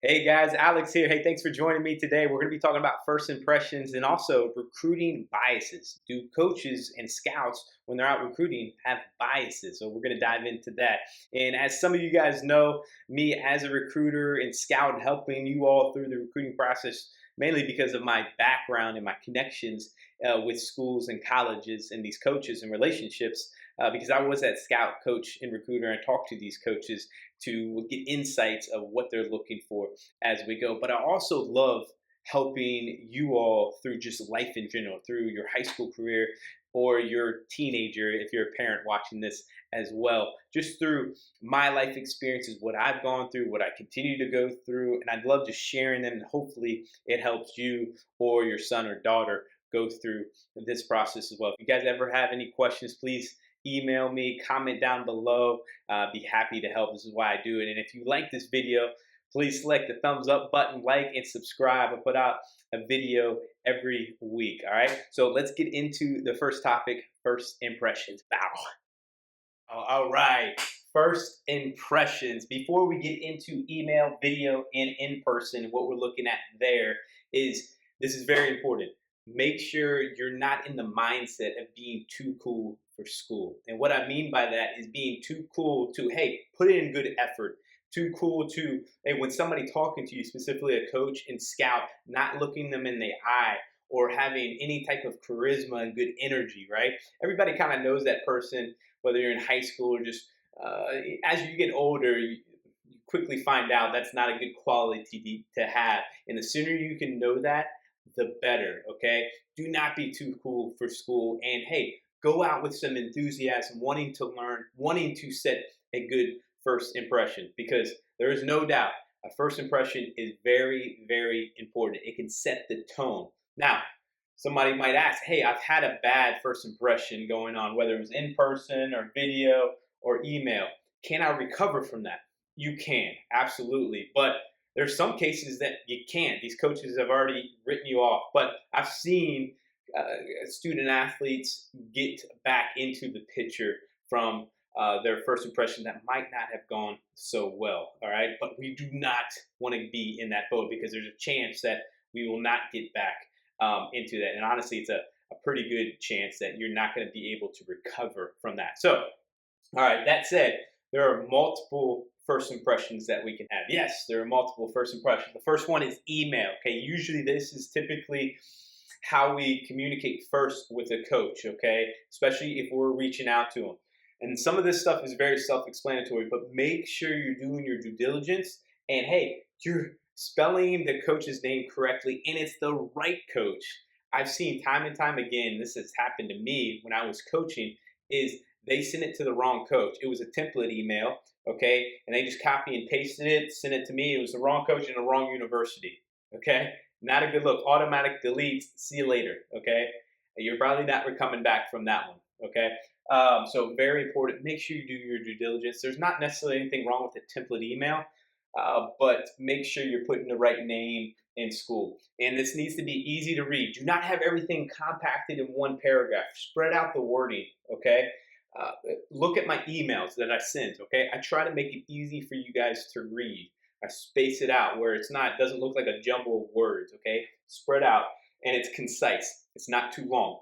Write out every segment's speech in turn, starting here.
Hey guys, Alex here. Hey, thanks for joining me today. We're going to be talking about first impressions and also recruiting biases. Do coaches and scouts, when they're out recruiting, have biases? So we're going to dive into that. And as some of you guys know, me as a recruiter and scout helping you all through the recruiting process, mainly because of my background and my connections with schools and colleges and these coaches and relationships. Because I was that scout, coach, and recruiter and talked to these coaches to get insights of what they're looking for as we go. But I also love helping you all through just life in general, through your high school career or your teenager, if you're a parent watching this as well, just through my life experiences, what I've gone through, what I continue to go through. And I'd love just sharing them. And hopefully it helps you or your son or daughter go through this process as well. If you guys ever have any questions, please email me, comment down below. Be happy to help. This is why I do it. And if you like this video, please select the thumbs up button, like, and subscribe. I put out a video every week. All right. So let's get into the first topic, first impressions. Bow. All right. First impressions. Before we get into email, video, and in person, what we're looking at there is this is very important. Make sure you're not in the mindset of being too cool for school. And what I mean by that is being too cool to, hey, put in good effort. Too cool to, hey, when somebody talking to you, specifically a coach and scout, not looking them in the eye or having any type of charisma and good energy, right? Everybody kind of knows that person, whether you're in high school or just as you get older, you quickly find out that's not a good quality to have. And the sooner you can know that, the better, okay? Do not be too cool for school. And hey, go out with some enthusiasm, wanting to learn, wanting to set a good first impression, because there is no doubt a first impression is very, very important. It can set the tone. Now, somebody might ask, hey, I've had a bad first impression going on, whether it was in person or video or email. Can I recover from that? You can, absolutely. But there's some cases that you can't. These coaches have already written you off. But I've seen student athletes get back into the picture from their first impression that might not have gone so well. All right. But we do not want to be in that boat, because there's a chance that we will not get back into that. And honestly, it's a pretty good chance that you're not going to be able to recover from that. So, all right, that said, there are multiple first impressions that we can have. Yes, there are multiple first impressions. The first one is email. Okay, usually this is typically how we communicate first with a coach, okay, especially if we're reaching out to them. And some of this stuff is very self explanatory, but make sure you're doing your due diligence and hey, you're spelling the coach's name correctly and it's the right coach. I've seen time and time again, this has happened to me when I was coaching, is they sent it to the wrong coach. It was a template email, okay, and they just copy and pasted it, sent it to me. It was the wrong coach in the wrong university, okay. Not a good look. Automatic delete. See you later. Okay. You're probably not coming back from that one. Okay. So very important. Make sure you do your due diligence. There's not necessarily anything wrong with a template email, but make sure you're putting the right name in school. And this needs to be easy to read. Do not have everything compacted in one paragraph. Spread out the wording. Okay. Look at my emails that I send. Okay. I try to make it easy for you guys to read. I space it out where it doesn't look like a jumble of words, okay? Spread out, and it's concise. It's not too long.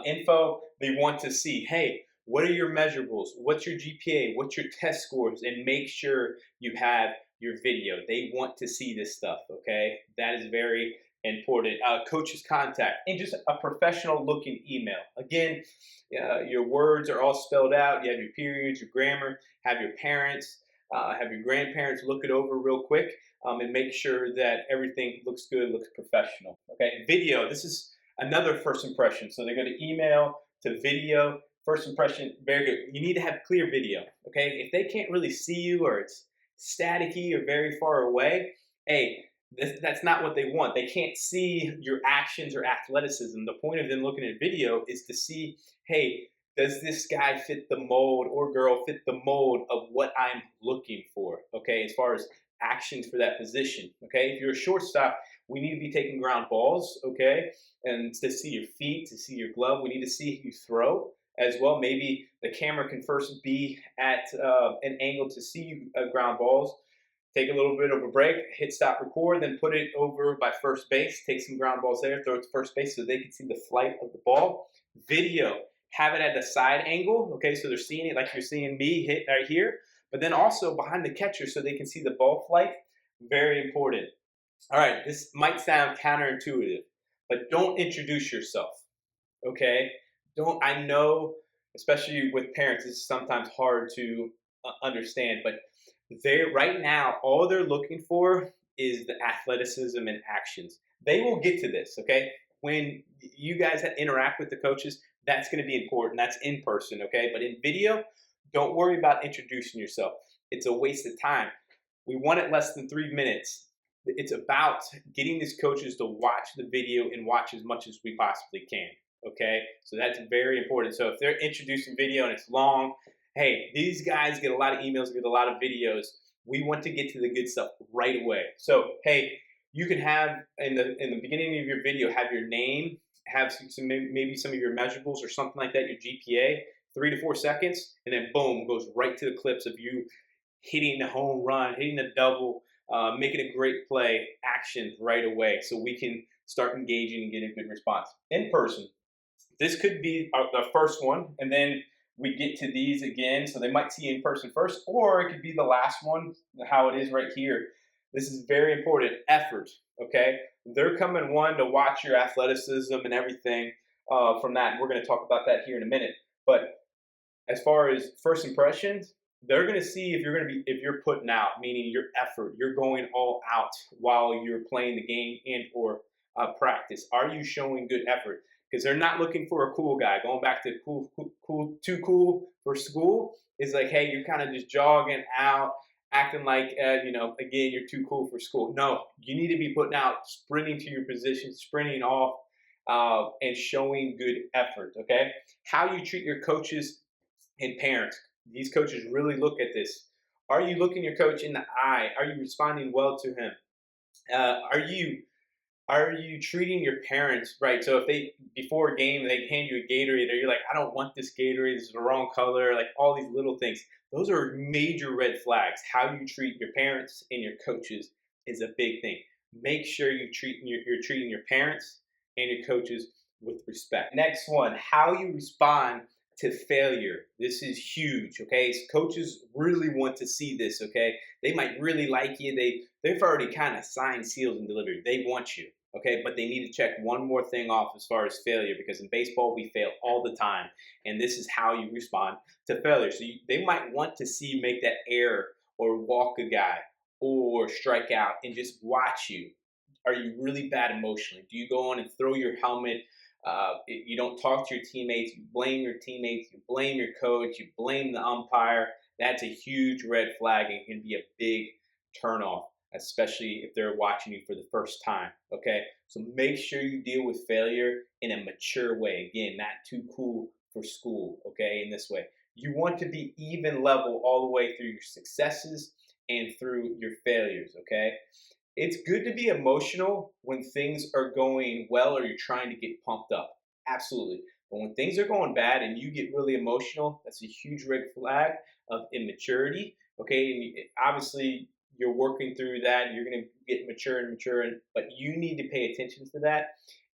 Info, they want to see, hey, what are your measurables? What's your GPA? What's your test scores? And make sure you have your video. They want to see this stuff, okay? That is very important. Coach's contact, and just a professional looking email. Again, your words are all spelled out. You have your periods, your grammar, have your parents, have your grandparents look it over real quick, and make sure that everything looks good, looks professional. Okay, video. This is another first impression. So they go to email to video. First impression, very good. You need to have clear video. Okay, if they can't really see you or it's staticky or very far away, hey, that's not what they want. They can't see your actions or athleticism. The point of them looking at video is to see, hey, does this guy fit the mold or girl fit the mold of what I'm looking for? Okay, as far as actions for that position. Okay, if you're a shortstop, we need to be taking ground balls. Okay, and to see your feet, to see your glove, we need to see you throw as well. Maybe the camera can first be at an angle to see you ground balls. take a little bit of a break, hit stop record, then put it over by first base, take some ground balls there, throw it to first base so they can see the flight of the ball. Video, have it at a side angle, okay, so they're seeing it like you're seeing me hit right here, but then also behind the catcher so they can see the ball flight. Very important. All right, this might sound counterintuitive, but don't introduce yourself, okay? Don't, I know, especially with parents, it's sometimes hard to understand, but they right now, all they're looking for is the athleticism and actions. They will get to this, okay? When you guys interact with the coaches, that's going to be important. That's in person, okay? But in video, don't worry about introducing yourself. It's a waste of time. We want it less than 3 minutes. It's about getting these coaches to watch the video and watch as much as we possibly can. Okay, so that's very important. So if they're introducing video and it's long, hey, these guys get a lot of emails, get a lot of videos. We want to get to the good stuff right away. So hey, you can have in the beginning of your video have your name, have some maybe some of your measurables or something like that, your GPA, 3 to 4 seconds, and then boom, goes right to the clips of you hitting the home run, hitting a double, making a great play, action right away, so we can start engaging and get a good response. In person, this could be the first one, and then we get to these again, so they might see in person first, or it could be the last one, how it is right here. This is very important. Effort, okay? They're coming one to watch your athleticism and everything from that. And we're going to talk about that here in a minute. But as far as first impressions, they're going to see if you're putting out, meaning your effort, you're going all out while you're playing the game and or practice. Are you showing good effort? Because they're not looking for a cool guy. Going back to too cool for school is like, hey, you're kind of just jogging out, acting like, again, you're too cool for school. No, you need to be putting out, sprinting to your position, sprinting off, and showing good effort. Okay, how you treat your coaches and parents. These coaches really look at this. Are you looking your coach in the eye? Are you responding well to him? Are you treating your parents right? So if they before a game they hand you a Gatorade, or you're like, I don't want this Gatorade, this is the wrong color, like all these little things. Those are major red flags. How you treat your parents and your coaches is a big thing. Make sure you're treating your parents and your coaches with respect. Next one, how you respond to failure. This is huge, okay? Coaches really want to see this, okay? They might really like you. They've already kind of signed, sealed, and delivered. They want you, okay? But they need to check one more thing off as far as failure, because in baseball we fail all the time, and this is how you respond to failure. So they might want to see you make that error or walk a guy or strike out and just watch you. Are you really bad emotionally? Do you go on and throw your helmet? You don't talk to your teammates. You blame your teammates. You blame your coach. You blame the umpire. That's a huge red flag and can be a big turnoff, especially if they're watching you for the first time. Okay, so make sure you deal with failure in a mature way. Again, not too cool for school. Okay, in this way, you want to be even level all the way through your successes and through your failures. Okay, it's good to be emotional when things are going well or you're trying to get pumped up. Absolutely. But when things are going bad and you get really emotional, that's a huge red flag of immaturity. Okay. And obviously, you're working through that. You're going to get mature and mature, but you need to pay attention to that,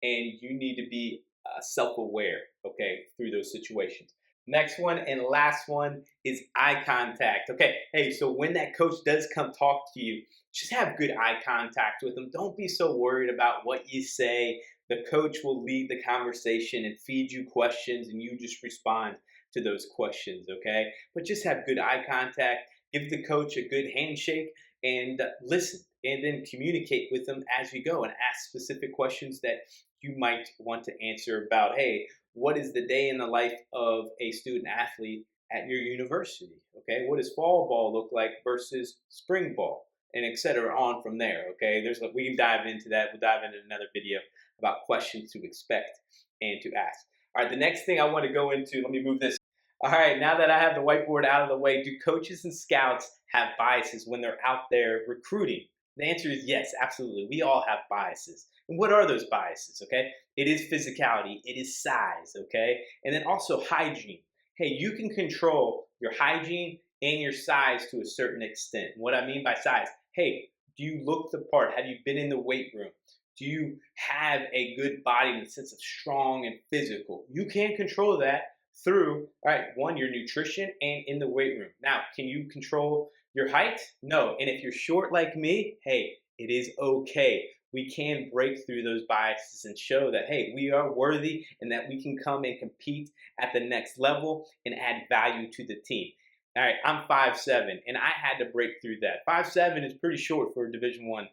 and you need to be self aware, okay, through those situations. Next one and last one is eye contact. Okay, hey, so when that coach does come talk to you, just have good eye contact with them. Don't be so worried about what you say. The coach will lead the conversation and feed you questions, and you just respond to those questions, okay? But just have good eye contact, give the coach a good handshake, and listen, and then communicate with them as you go and ask specific questions that you might want to answer about, hey, what is the day in the life of a student athlete at your university? Okay, what does fall ball look like versus spring ball, and et cetera, on from there. Okay, we can dive into that. We'll dive into another video about questions to expect and to ask. All right, the next thing I want to go into, let me move this. All right, now that I have the whiteboard out of the way, do coaches and scouts have biases when they're out there recruiting? The answer is yes, absolutely. We all have biases. And what are those biases, okay? It is physicality, it is size, okay? And then also hygiene. Hey, you can control your hygiene and your size to a certain extent. What I mean by size, Hey, do you look the part? Have you been in the weight room? Do you have a good body in the sense of strong and physical? You can control that through, all right, one, your nutrition and in the weight room. Now, can you control your height? No. And if you're short like me, hey, it is okay. We can break through those biases and show that, hey, we are worthy and that we can come and compete at the next level and add value to the team. All right, I'm 5'7", and I had to break through that. 5'7" is pretty short for a Division One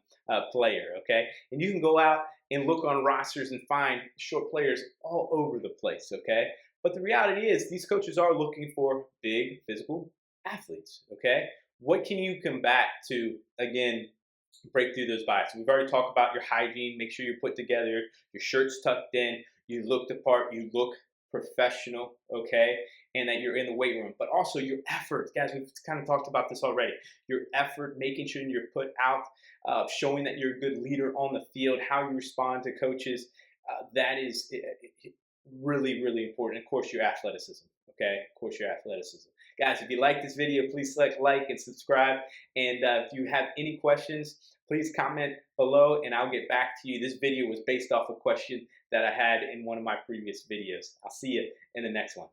player, okay? And you can go out and look on rosters and find short players all over the place, okay? But the reality is, these coaches are looking for big physical athletes, okay? What can you combat to, again, break through those biases? We've already talked about your hygiene. Make sure you're put together, your shirt's tucked in, you look the part, you look professional, okay? And that you're in the weight room. But also your effort. Guys, we've kind of talked about this already. Your effort, making sure you're put out, showing that you're a good leader on the field, how you respond to coaches. That is really, really important. Of course, your athleticism, okay? Of course, your athleticism. Guys, if you like this video, please select like and subscribe. And if you have any questions, please comment below and I'll get back to you. This video was based off a question that I had in one of my previous videos. I'll see you in the next one.